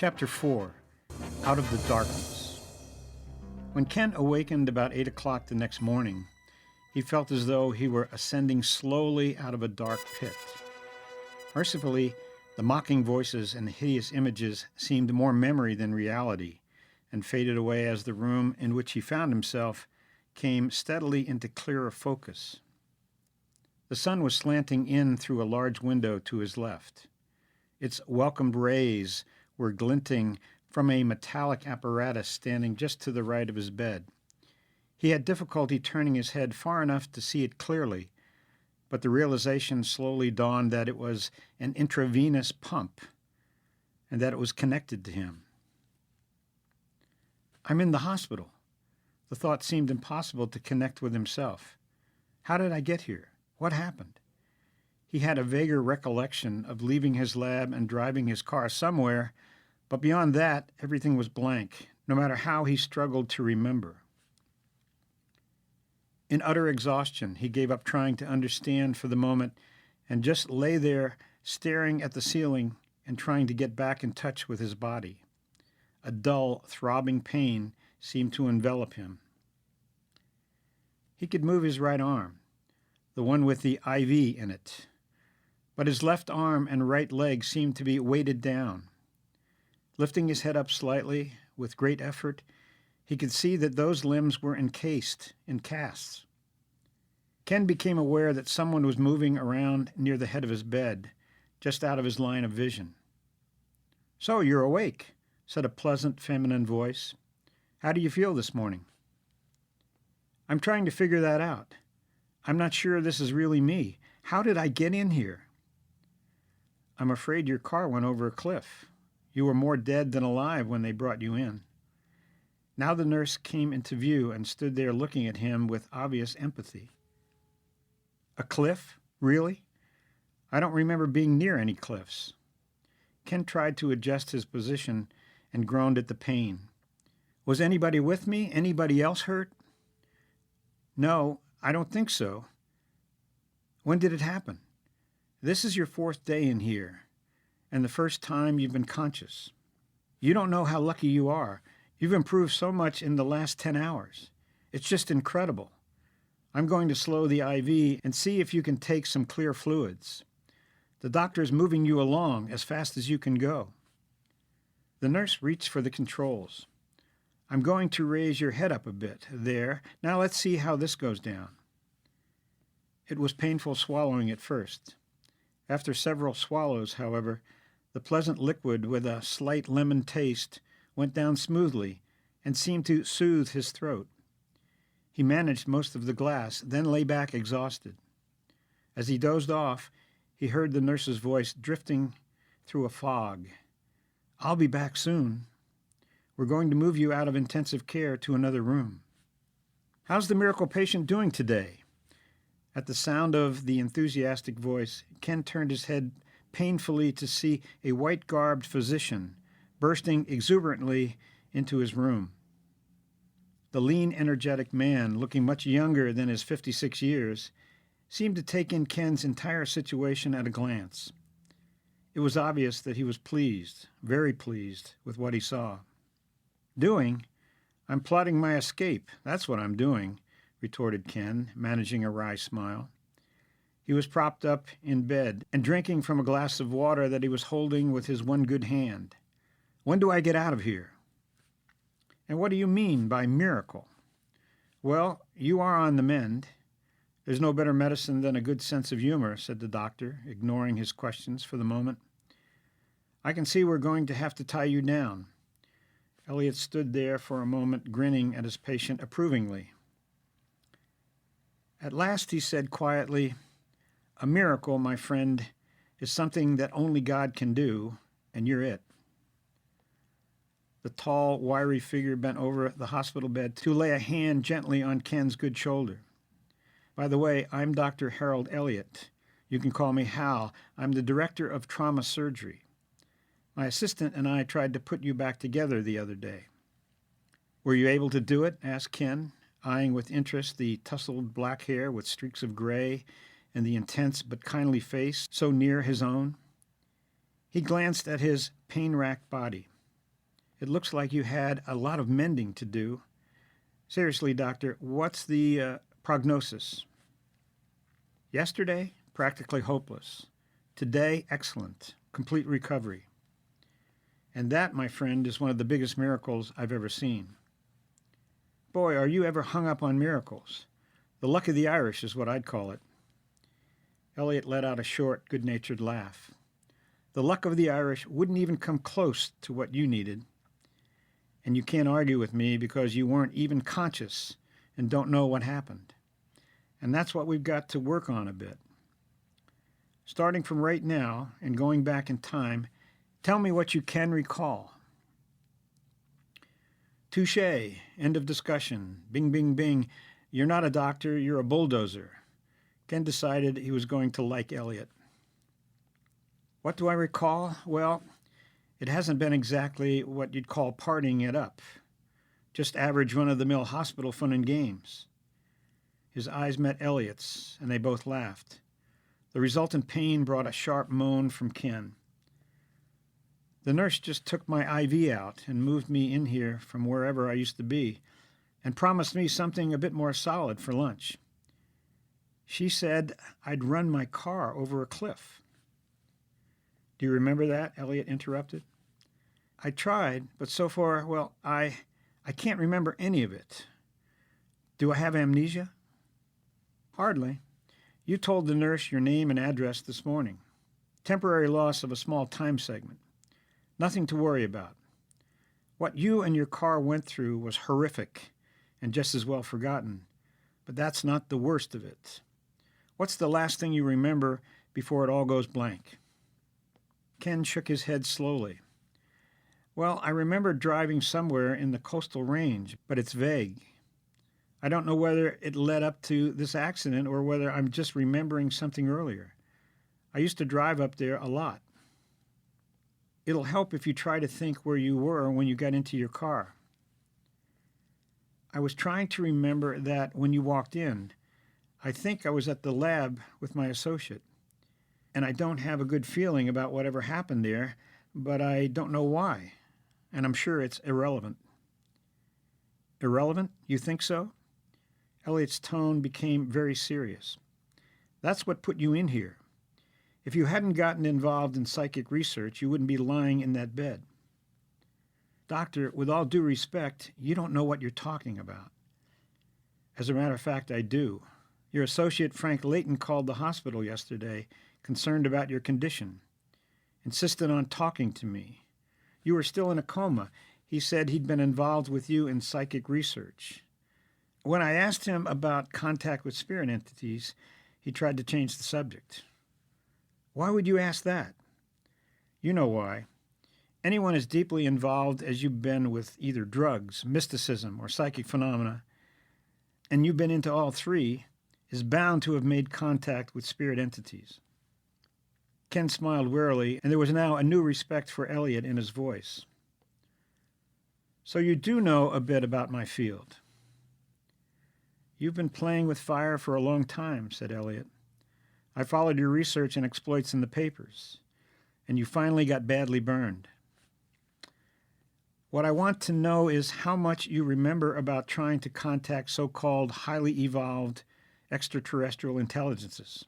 Chapter 4, Out of the Darkness. When Ken awakened about 8 o'clock the next morning, he felt as though he were ascending slowly out of a dark pit. Mercifully, the mocking voices and the hideous images seemed more memory than reality, and faded away as the room in which he found himself came steadily into clearer focus. The sun was slanting in through a large window to his left. Its welcomed rays were glinting from a metallic apparatus standing just to the right of his bed. He had difficulty turning his head far enough to see it clearly, but the realization slowly dawned that it was an intravenous pump and that it was connected to him. I'm in the hospital. The thought seemed impossible to connect with himself. How did I get here? What happened? He had a vaguer recollection of leaving his lab and driving his car somewhere, but beyond that, everything was blank, no matter how he struggled to remember. In utter exhaustion, he gave up trying to understand for the moment and just lay there staring at the ceiling and trying to get back in touch with his body. A dull, throbbing pain seemed to envelop him. He could move his right arm, the one with the IV in it, but his left arm and right leg seemed to be weighted down. Lifting his head up slightly, with great effort, he could see that those limbs were encased in casts. Ken became aware that someone was moving around near the head of his bed, just out of his line of vision. "So you're awake," said a pleasant feminine voice. "How do you feel this morning?" "I'm trying to figure that out. I'm not sure this is really me. How did I get in here?" "I'm afraid your car went over a cliff. You were more dead than alive when they brought you in." Now the nurse came into view and stood there looking at him with obvious empathy. "A cliff? Really? I don't remember being near any cliffs." Ken tried to adjust his position and groaned at the pain. "Was anybody with me? Anybody else hurt?" "No, I don't think so." "When did it happen?" "This is your 4th day in here, and the first time you've been conscious. You don't know how lucky you are. You've improved so much in the last 10 hours. It's just incredible. I'm going to slow the IV and see if you can take some clear fluids. The doctor's moving you along as fast as you can go." The nurse reached for the controls. "I'm going to raise your head up a bit. There. Now let's see how this goes down." It was painful swallowing at first. After several swallows, however, the pleasant liquid with a slight lemon taste went down smoothly and seemed to soothe his throat. He managed most of the glass, then lay back exhausted. As he dozed off, he heard the nurse's voice drifting through a fog. "I'll be back soon. We're going to move you out of intensive care to another room." "How's the miracle patient doing today?" At the sound of the enthusiastic voice, Ken turned his head painfully to see a white-garbed physician bursting exuberantly into his room. The lean, energetic man, looking much younger than his 56 years, seemed to take in Ken's entire situation at a glance. It was obvious that he was pleased, very pleased, with what he saw. "Doing? I'm plotting my escape. That's what I'm doing," retorted Ken, managing a wry smile. He was propped up in bed and drinking from a glass of water that he was holding with his one good hand. "When do I get out of here?" "And what do you mean by miracle?" "Well, you are on the mend. There's no better medicine than a good sense of humor," said the doctor, ignoring his questions for the moment. "I can see we're going to have to tie you down." Elliot stood there for a moment, grinning at his patient approvingly. At last he said quietly, "A miracle, my friend, is something that only God can do, and you're it." The tall, wiry figure bent over the hospital bed to lay a hand gently on Ken's good shoulder. "By the way, I'm Dr. Harold Elliott. You can call me Hal. I'm the director of trauma surgery. My assistant and I tried to put you back together the other day." "Were you able to do it?" asked Ken, eyeing with interest the tousled black hair with streaks of gray and the intense but kindly face so near his own. He glanced at his pain-racked body. It looks like you had a lot of mending to do. Seriously, doctor, what's the prognosis? Yesterday, practically hopeless. Today, excellent. Complete recovery. And that, my friend, is one of the biggest miracles I've ever seen. Boy, are you ever hung up on miracles. The luck of the Irish is what I'd call it. Elliot let out a short, good-natured laugh. The luck of the Irish wouldn't even come close to what you needed. And you can't argue with me because you weren't even conscious and don't know what happened. And that's what we've got to work on a bit. Starting from right now and going back in time, tell me what you can recall. Touché. End of discussion. Bing, bing, bing. You're not a doctor, you're a bulldozer. Ken decided he was going to like Elliot. What do I recall? Well, it hasn't been exactly what you'd call partying it up. Just average run-of-the-mill hospital fun and games. His eyes met Elliot's, and they both laughed. The resultant pain brought a sharp moan from Ken. The nurse just took my IV out and moved me in here from wherever I used to be and promised me something a bit more solid for lunch. She said I'd run my car over a cliff. Do you remember that? Elliot interrupted. I tried, but so far, well, I can't remember any of it. Do I have amnesia? Hardly. You told the nurse your name and address this morning. Temporary loss of a small time segment. Nothing to worry about. What you and your car went through was horrific and just as well forgotten, but that's not the worst of it. What's the last thing you remember before it all goes blank? Ken shook his head slowly. Well, I remember driving somewhere in the coastal range, but it's vague. I don't know whether it led up to this accident or whether I'm just remembering something earlier. I used to drive up there a lot. It'll help if you try to think where you were when you got into your car. I was trying to remember that when you walked in. I think I was at the lab with my associate. And I don't have a good feeling about whatever happened there, but I don't know why. And I'm sure it's irrelevant. Irrelevant? You think so? Elliot's tone became very serious. That's what put you in here. If you hadn't gotten involved in psychic research, you wouldn't be lying in that bed. Doctor, with all due respect, you don't know what you're talking about. As a matter of fact, I do. Your associate, Frank Layton, called the hospital yesterday, concerned about your condition. Insisted on talking to me. You were still in a coma. He said he'd been involved with you in psychic research. When I asked him about contact with spirit entities, he tried to change the subject. Why would you ask that? You know why. Anyone as deeply involved as you've been with either drugs, mysticism, or psychic phenomena, and you've been into all three, is bound to have made contact with spirit entities. Ken smiled wearily, and there was now a new respect for Elliot in his voice. So you do know a bit about my field. You've been playing with fire for a long time, said Elliot. I followed your research and exploits in the papers, and you finally got badly burned. What I want to know is how much you remember about trying to contact so-called highly evolved extraterrestrial intelligences.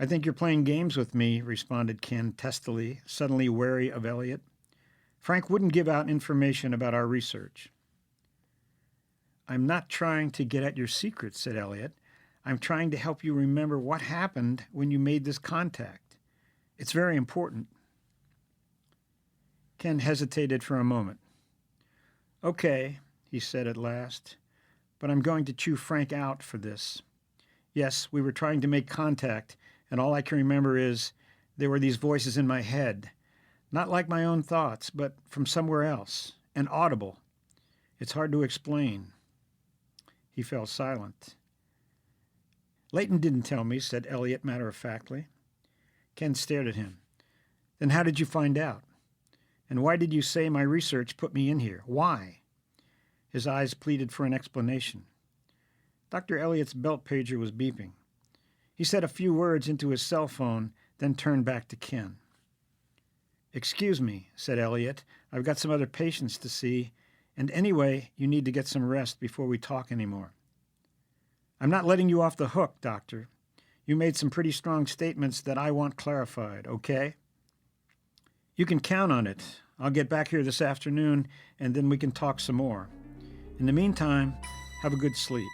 I think you're playing games with me, responded Ken testily, suddenly wary of Elliot. Frank wouldn't give out information about our research. I'm not trying to get at your secrets, said Elliot. I'm trying to help you remember what happened when you made this contact. It's very important. Ken hesitated for a moment. Okay, he said at last, but I'm going to chew Frank out for this. Yes, we were trying to make contact, and all I can remember is there were these voices in my head, not like my own thoughts, but from somewhere else, and audible. It's hard to explain. He fell silent. Layton didn't tell me, said Elliot matter-of-factly. Ken stared at him. Then how did you find out? And why did you say my research put me in here? Why? His eyes pleaded for an explanation. Dr. Elliot's belt pager was beeping. He said a few words into his cell phone, then turned back to Ken. Excuse me, said Elliot. I've got some other patients to see, and anyway, you need to get some rest before we talk anymore. I'm not letting you off the hook, Doctor. You made some pretty strong statements that I want clarified, okay? You can count on it. I'll get back here this afternoon, and then we can talk some more. In the meantime, have a good sleep.